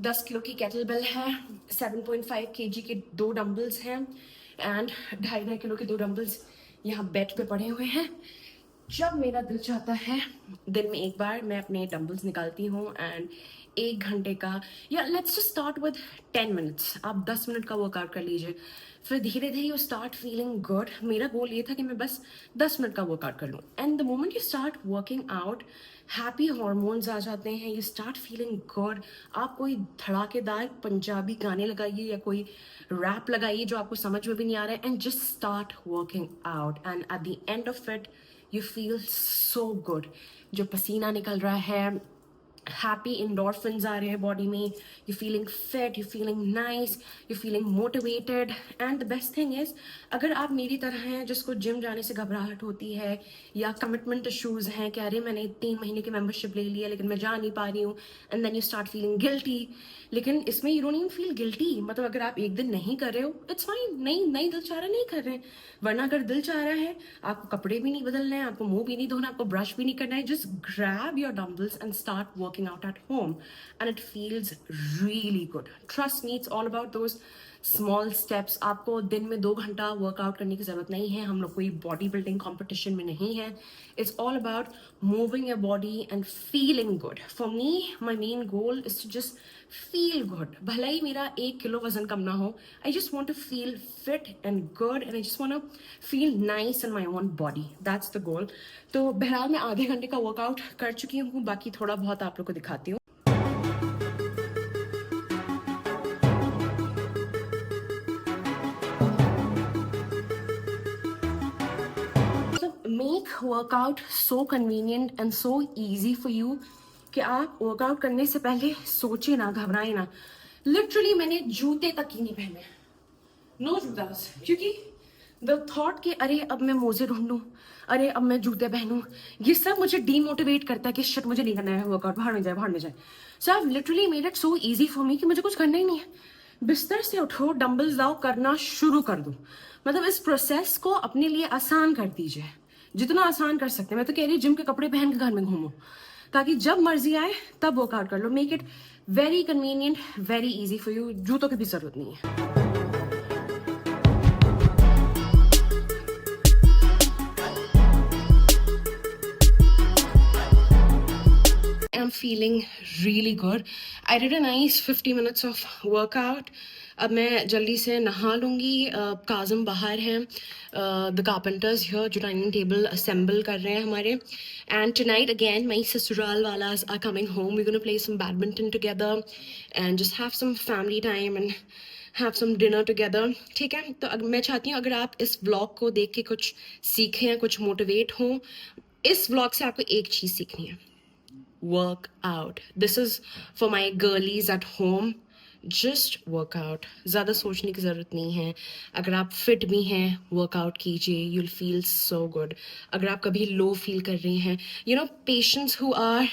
10 किलो की केटल बेल है, 7.5 kg के 2 डम्बल्स हैं, एंड 2.5 किलो के 2 डम्बल्स यहाँ बेड पे पड़े हुए हैं. जब मेरा दिल चाहता है दिन में एक बार मैं अपने डम्बल्स निकालती हूँ एंड 1 घंटे का, या let's just start with 10 minutes. आप 10 मिनट का वर्कआउट कर लीजिए, फिर धीरे धीरे यू स्टार्ट फीलिंग गुड. मेरा गोल ये था कि मैं बस 10 मिनट का वर्कआउट कर लूँ. And the moment you start working out, happy hormones आ जाते हैं. You start feeling good. आप कोई धड़ाकेदार पंजाबी गाने लगाइए या कोई रैप लगाइए जो आपको समझ में भी नहीं आ रहा है, and just start working out. And at the end of it you feel so good. जो पसीना निकल रहा है, हैप्पी इंडोर्फिन्स आ रहे हैं बॉडी में, you feeling fit, you feeling nice, you feeling motivated. And the best thing is, अगर आप मेरी तरह हैं जिसको जिम जाने से घबराहट होती है या कमिटमेंट इशूज़ हैं कि अरे मैंने 3 महीने की मेंबरशिप ले ली है लेकिन मैं जा नहीं पा रही हूँ, and then you start feeling guilty. लेकिन इसमें you don't even feel guilty. मतलब अगर आप एक दिन नहीं कर रहे हो, इट्स फाइन. नहीं दिल चाह रहा नहीं कर रहे हैं. वरना अगर दिल चाह रहा है, आपको कपड़े भी नहीं बदलने हैं, आपको मुंह भी नहीं धोना, आपको ब्रश भी नहीं करना है, just grab your dumbbells and start working out at home, and it feels really good. Trust me, it's all about those small steps. आपको दिन में 2 घंटा वर्कआउट करने की जरूरत नहीं है. हम लोग कोई बॉडी बिल्डिंग कॉम्पिटिशन में नहीं है. It's all about moving your body and feeling good. For me, my main goal is to just feel good. भले ही मेरा 1 किलो वजन कम ना हो, I just want to feel fit and good, and I just want to feel nice in my own body. That's the goal. तो बहरहाल मैं आधे घंटे का वर्कआउट कर चुकी हूँ. बाकी थोड़ा बहुत आप लोग को दिखाती हूँ. Make workout so convenient and so easy for you कि आप वर्कआउट करने से पहले सोचे ना, घबराए ना. लिटरली मैंने जूते तक ही नहीं पहने. नो जूतास, क्योंकि द थॉट कि अरे अब मैं मोजे ढूंढूं, अरे अब मैं जूते पहनूं, ये सब मुझे डीमोटिवेट करता है कि शिट मुझे नहीं करना है वर्कआउट, बाहर में जाए बाहर में जाए. So I have literally made it so easy for me कि मुझे कुछ करना ही नहीं है. बिस्तर से उठो, डंबल्स लाओ, करना शुरू कर दो. मतलब इस प्रोसेस को अपने लिए आसान कर दीजिए, जितना आसान कर सकते हैं. मैं तो कह रही हूँ जिम के कपड़े पहन के घर में घूमो, ताकि जब मर्जी आए तब वर्कआउट कर लो. Make it very convenient, very easy for you. जूतों की भी जरूरत नहीं है. I'm feeling really good. I did a nice 50 minutes of workout. अब मैं जल्दी से नहा लूँगी. काज़म बाहर हैं, द कारपेंटर्स हियर जो डाइनिंग टेबल असेंबल कर रहे हैं हमारे. And tonight again my sasural वालास are coming home. We gonna play some badminton together and just have some family time and have some dinner together. ठीक है, तो मैं चाहती हूँ अगर आप इस व्लॉग को देख के कुछ सीखें, कुछ मोटिवेट हों. इस व्लॉग से आपको एक चीज़ सीखनी है, work out. This is for my girlies at home. Just work out. ज़्यादा सोचने की ज़रूरत नहीं है. अगर आप फिट भी हैं, वर्कआउट कीजिए. You'll feel so good. अगर आप कभी लो फील कर रही हैं, you know, patients who are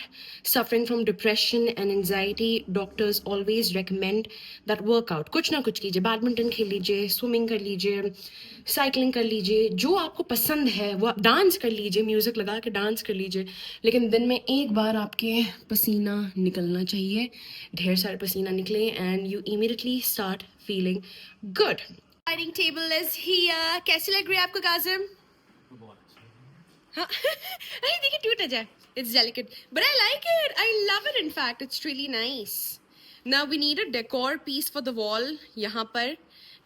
suffering from depression and anxiety, doctors always recommend that workout. कुछ ना कुछ कीजिए. बैडमिंटन खेल लीजिए, स्विमिंग कर लीजिए, साइकिलिंग कर लीजिए, जो आपको पसंद है वो आप डांस कर लीजिए, म्यूजिक लगा के डांस कर लीजिए. लेकिन दिन में एक बार आपके पसीना निकलना चाहिए, ढेर सारा पसीना निकले and you immediately start feeling good. Dining table is here. कैसी लग रही है आपको काजिम? हाँ अरे देखिए टूट जाए. It's delicate but I like it. I love it. In fact it's really nice. Now we need a decor piece for the wall यहाँ पर.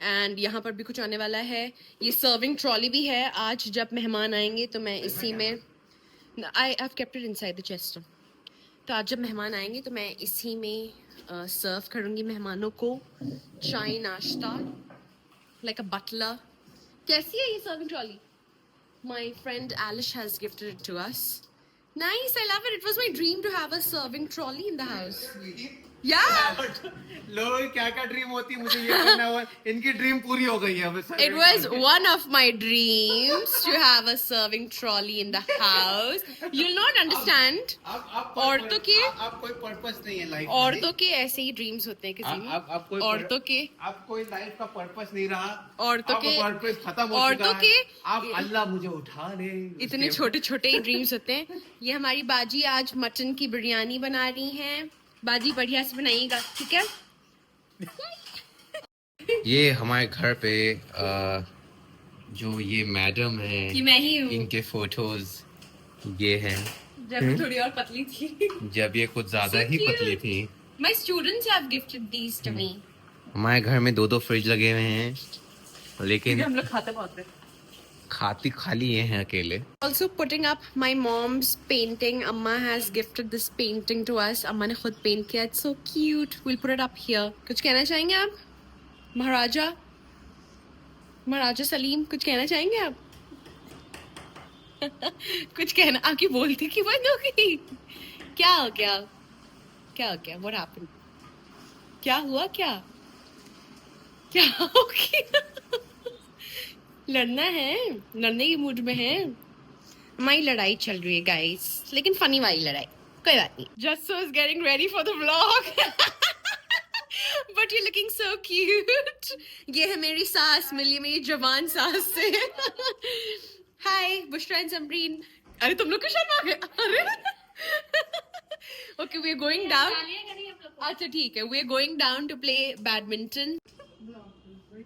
एंड यहाँ पर भी कुछ आने वाला है. ये सर्विंग ट्रॉली भी है. आज जब मेहमान आएंगे तो मैं इसी में, I have kept it inside the chest. तो आज जब मेहमान आएंगे तो मैं इसी में सर्व करूँगी मेहमानों को चाय नाश्ता, लाइक अ बटलर. कैसी है ये serving trolley? My friend Alish has gifted it to us. Nice, I love it. It was my dream to have a serving trolley in the house. Yeah. लोग क्या क्या ड्रीम होती है, मुझे ये करना हुआ. इनकी ड्रीम पूरी हो गई है अब. It was one of my dreams to have a serving trolley in the house. You'll not understand. औरतों के आप कोई पर्पस नहीं है लाइफ. औरतों के ऐसे ही ड्रीम्स होते हैं किसी में. औरतों के आप कोई लाइफ का पर्पस नहीं रहा. औरतों के पर्पस खत्म हो चुका है. आप अल्लाह मुझे उठा ले. इतने छोटे छोटे ही ड्रीम्स होते हैं. ये हमारी बाजी आज मटन की बिरयानी बना रही हैं. बाजी बढ़िया से बनाइएगा, ठीक है? ये हमारे घर पे जो ये मैडम है, ये मैं ही हूँ. इनके फोटोज ये हैं. जब थोड़ी और पतली थी. जब ये कुछ ज्यादा So ही cute. पतली थी. My students have gifted these to me. हमारे घर में 2-2 फ्रिज लगे हुए हैं, लेकिन हम लोग खाते बहुत हैं. खाती खाली ये हैं अकेले. Also putting up my mom's painting. Amma has gifted this painting to us. Amma ने खुद पेंट किया. It's so cute. We'll put it up here. कुछ कहना चाहेंगे आप? महाराजा सलीम, कुछ कहना चाहेंगे आप? कुछ कहना, आपकी बोलती की बंद हो गई. क्या हो गया? क्या हो गया? What happened? क्या हुआ? क्या हो गया? लड़ना है, लड़ने की मूड में है. हमारी लड़ाई चल रही है गाइस, लेकिन फनी वाली लड़ाई. कोई बात नहीं. Jasso is getting ready for the vlog. But you looking so cute. ये है मेरी सास, मिली मेरी जवान सास से. Hi Bushra and Samreen. अरे तुम लोग क्यों शर्मा गए? अरे okay we are going down. अच्छा ठीक है, we are going down to play badminton.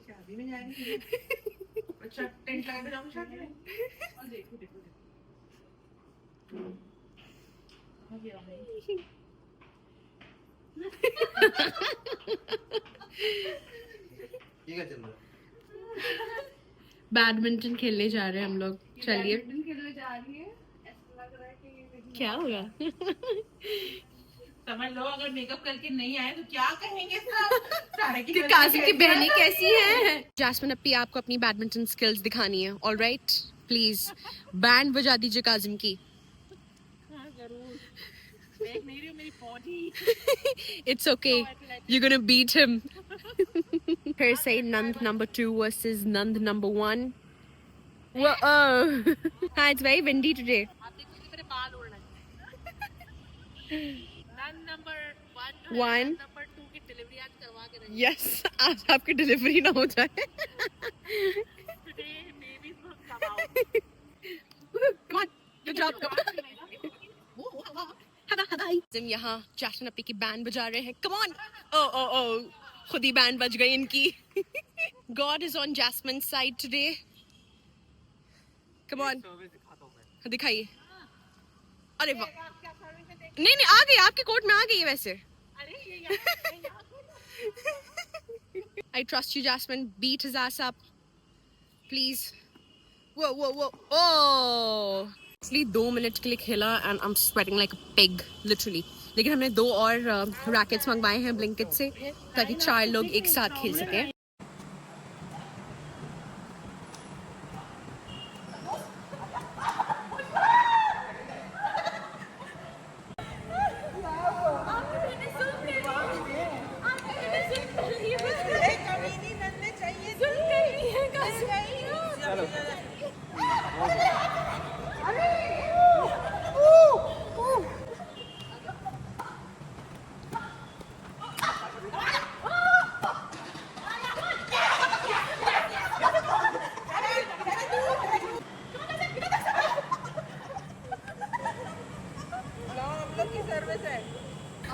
शादी में जाएंगे. अच्छा टेंट लगा के जाऊँ शादी में. और देखो देखो बैडमिंटन खेलने जा रहे हैं हम लोग. चलिए. खेलने जा रही है. ऐसा लग रहा है कि क्या होगा? समझ लो अगर मेकअप करके नहीं आए तो क्या कहेंगे सारे कि काजिम की बहनें कैसी हैं? जैस्मिन अपी आपको अपनी बैडमिंटन स्किल्स दिखानी है. ऑलराइट, प्लीज बैंड बजा दीजिए काजिम की. देख नहीं रही मेरी body. It's okay. You're gonna beat him. फिर से नंद नंबर 2 versus नंद नंबर 1. हाँ, it's very windy today. आप देखोगे मेरे बाल उड़ रहे हैं। नन नंबर 1 जो है, One. नन नंबर 2 की डिलीवरी आज करवा के रही Yes, आज आपकी डिलीवरी ना हो जाए. Today babies will come out. Come on, good job. हम यहाँ जैस्मिन अपी की बैंड बजा रहे हैं. Come on. Oh, खुद ही बैंड बज गई इनकी. God is on Jasmine's side today. Come on. दिखाइए. अरे वाह. नहीं आ गई, आपके कोर्ट में आ गई है वैसे. I trust you, Jasmine. Beat his ass up, please. Whoa. Oh. Actually 2 minute के लिए खेला and I'm sweating like a pig, literally. लेकिन हमने 2 और रैकेट्स मंगवाए हैं ब्लिंकिट से ताकि 4 लोग एक साथ खेल सकें.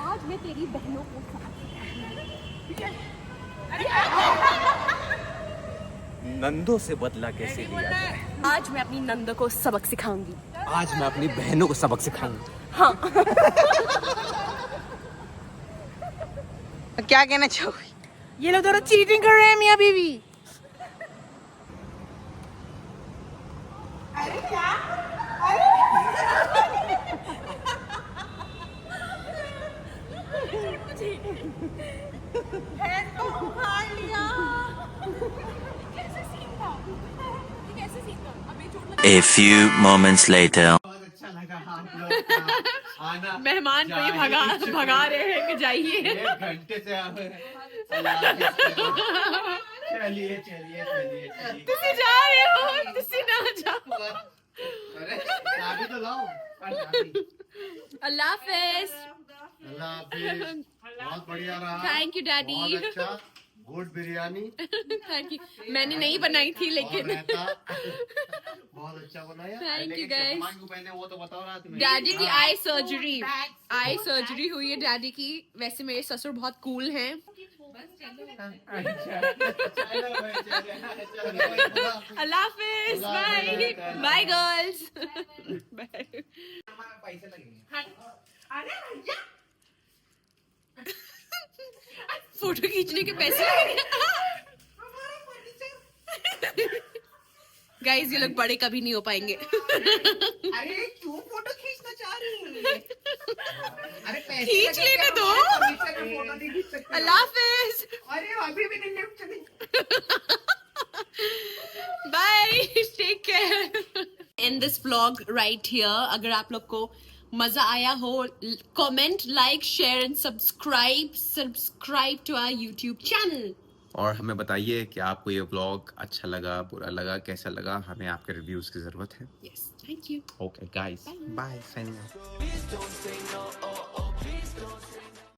आज मैं तेरी बहनों को नंदों से बदला कैसे लिया जाए। आज मैं अपनी नंद को सबक सिखाऊंगी. आज मैं अपनी बहनों को सबक सिखाऊंगा। हाँ. क्या कहना चाहोगे? ये लोग दोनों चीटिंग कर रहे हैं मियां बीवी. A few moments later. बहुत अच्छा लगा आप लोग का आना। मेहमान को ही भगा रहे हैं कि जाइए. 1 घंटे से आप चलिए तुसी जा रहे हो, तुसी ना जाओ. अरे चाबी तो लाओ। अल्लाह हाफिज. अल्लाह हाफिज। बहुत बढ़िया रहा। Thank you daddy. बहुत अच्छा। गुड बिरयानी। Thank you. मैंने नहीं बनाई थी लेकिन. बहुत अच्छा बनाया। Thank you, लेकिन guys. सामान को पहले वो तो बताओ ना तुम्हें। डैडी की आई सर्जरी हुई है डैडी की. वैसे मेरे ससुर बहुत कूल हैं. अल्लाह हाफिज. Bye girls. पैसे लगेंगे। फोटो खींचने के पैसे लगेंगे. गाइस ये लोग बड़े कभी नहीं हो पाएंगे. अरे क्यों फोटो खींचना चाह रही है? अरे पैसे खींच लेने दो. फोटो नहीं खींच सकते. अल्लाह हाफिज. अरे अभी भी नहीं चली. Bye. Take care. In this vlog right here. अगर आप लोग को मजा आया हो, comment, like, share and subscribe to our YouTube channel. और हमें बताइए कि आपको ये व्लॉग अच्छा लगा, बुरा लगा, कैसा लगा. हमें आपके रिव्यूज की जरूरत है. Yes, thank you. Okay guys, bye. Signing of.